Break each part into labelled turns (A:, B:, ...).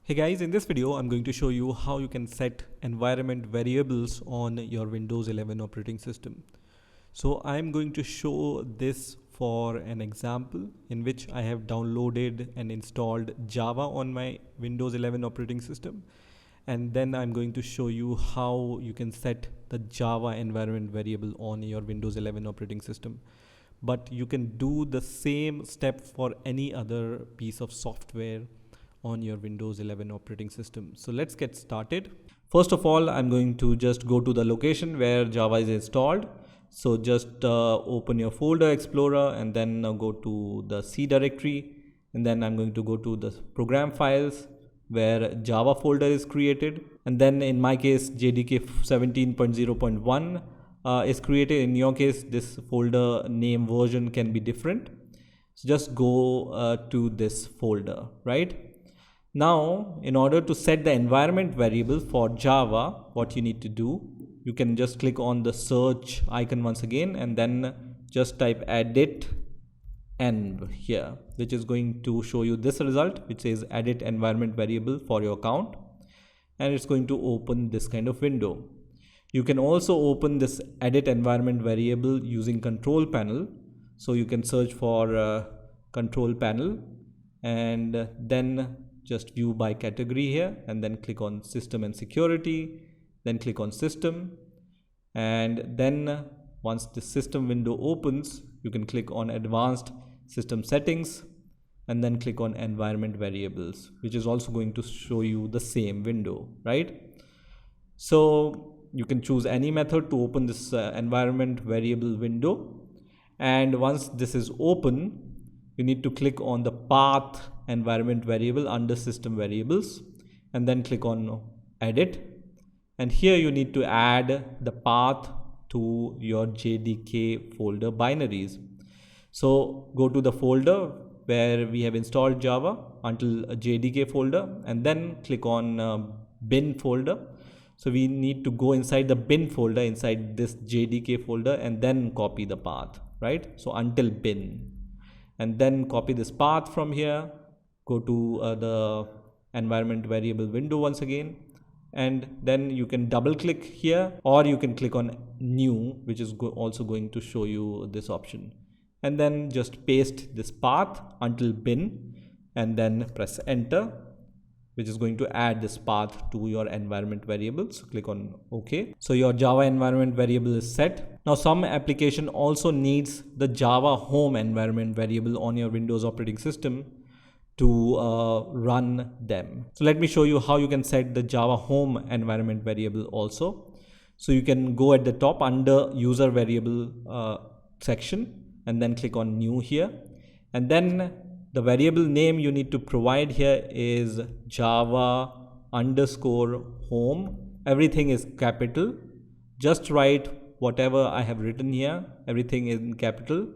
A: Hey guys, in this video I'm going to show you how you can set environment variables on your Windows 11 operating system. So I'm going to show this for an example in which I have downloaded and installed Java on my Windows 11 operating system, and then I'm going to show you how you can set the Java environment variable on your Windows 11 operating system. But you can do the same step for any other piece of software on your Windows 11 operating system. So let's get started. First of all, I'm going to just go to the location where Java is installed. So just open your folder explorer and then go to the C directory, and then I'm going to go to the program files where Java folder is created, and then in my case JDK 17.0.1 is created. In your case this folder name version can be different, so just go to this folder. Right now, in order to set the environment variable for Java, what you need to do, you can just click on the search icon once again and then just type edit env here, which is going to show you this result which says edit environment variable for your account, and it's going to open this kind of window. You can also open this edit environment variable using control panel. So you can search for control panel and then just view by category here, and then click on system and security, then click on system, and then once the system window opens you can click on advanced system settings and then click on environment variables, which is also going to show you the same window. Right, so you can choose any method to open this environment variable window, and once this is open you need to click on the path environment variable under system variables and then click on edit, and here you need to add the path to your JDK folder binaries. So go to the folder where we have installed Java until a JDK folder and then click on bin folder. So we need to go inside the bin folder inside this JDK folder and then copy the path, right? So until bin, and then copy this path from here, go to the environment variable window once again, and then you can double click here or you can click on new, which is also going to show you this option, and then just paste this path until bin and then press enter, which is going to add this path to your environment variable. So click on OK. So your Java environment variable is set. Now some application also needs the Java home environment variable on your Windows operating system to run them. So let me show you how you can set the Java home environment variable also. So you can go at the top under user variable section and then click on new here, and then the variable name you need to provide here is Java underscore home. Everything is capital. Just write whatever I have written here, everything is in capital,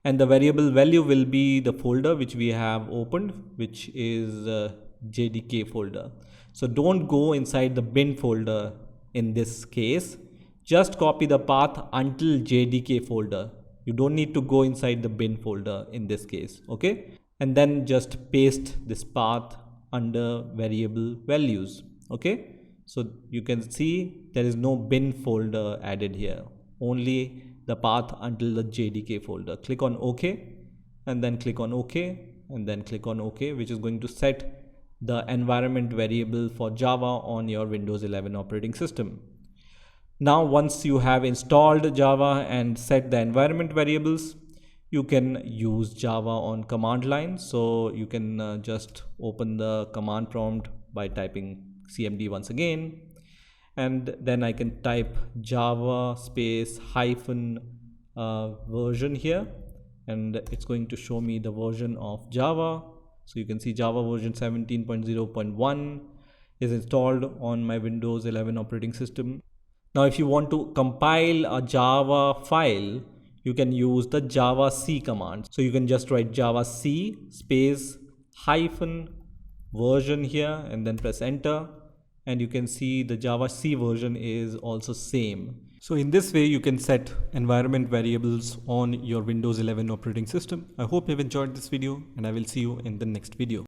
A: and the variable value will be the folder which we have opened, which is JDK folder. So don't go inside the bin folder in this case, just copy the path until JDK folder. You don't need to go inside the bin folder in this case, okay? And then just paste this path under variable values. Okay, so you can see there is no bin folder added here, only the path until the JDK folder. Click on OK and then click on OK and then click on OK, which is going to set the environment variable for Java on your Windows 11 operating system. Now once you have installed Java and set the environment variables, you can use Java on command line. So you can just open the command prompt by typing cmd once again, and then I can type Java space hyphen version here, and it's going to show me the version of Java. So you can see Java version 17.0.1 is installed on my Windows 11 operating system. Now if you want to compile a Java file, you can use the Java C command. So you can just write Java C space hyphen version here and then press enter, and you can see the Java C version is also same. So in this way you can set environment variables on your Windows 11 operating system. I hope you've enjoyed this video, and I will see you in the next video.